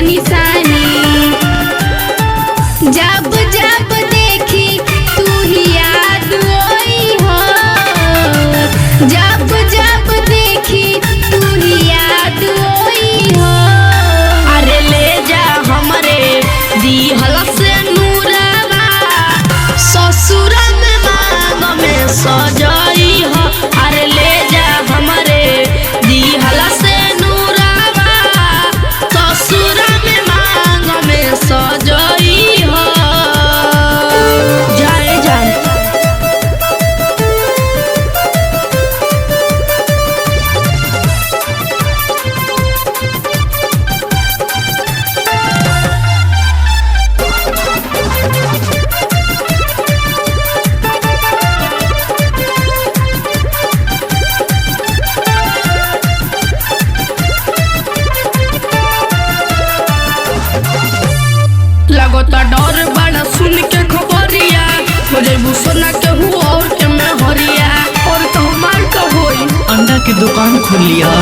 निशानी। जब जब देखी तू ही याद आई हो, जब जब देखी तू ही याद आई हो। अरे ले जा हमरे दिहल से नूरवा, ससुर में मांग में सजाई हो। अरे ले जा हमरे दिहल से नूरवा, ससुर में मांग में सजाई हो। जाए जाए लगता डर बड़ा सुन के खबरिया, हो जइबू सोना के हुआ और के में हरिया। और तो हमार का होई अंडा की दुकान खोल लिया।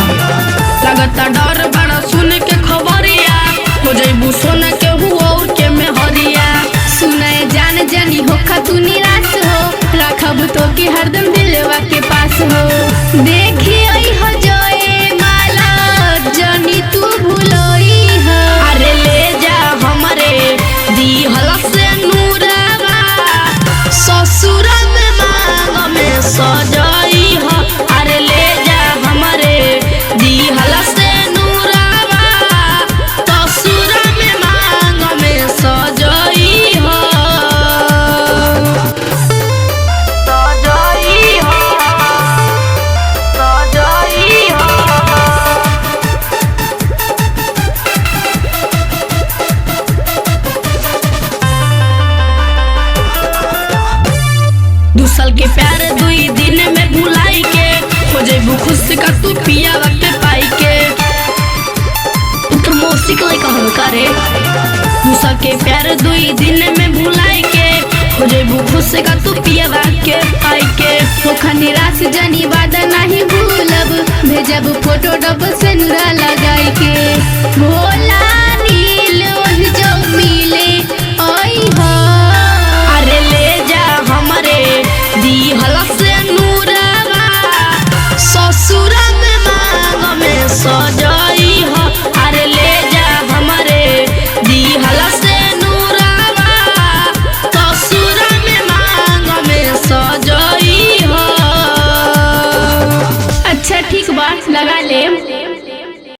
लगता डर बड़ा सुन के खबरिया, हो जइबू सोना के हुआ और के में हरिया। सुनाए जान जानी होखा तू निराश हो, रखब तो के हरदम दिलवा के पास हो। देखी आई हो जोए माला जानी तू भूलोई हो। अरे ले जा हमरे दिहल से नूरवा, ससुर में मांग में सजाई हो। अरे ले जा हमरे दिहल से नूरवा, ससुर में मांग में सजाई हो। सजाई हो, सजाई हो। दू साल के प्यार 2 दिन में भुलाई के, हो जइबू खुश का तू पिया के पाई के। तो मौसी को कहल करे, 2 साल के प्यार 2 दिन में भुलाई के, हो जइबू खुश का तू पिया के पाई के। होखा निराश जानी वादा नहीं भूलब, भेजब फोटो डब से नुरा लगाई के। भोला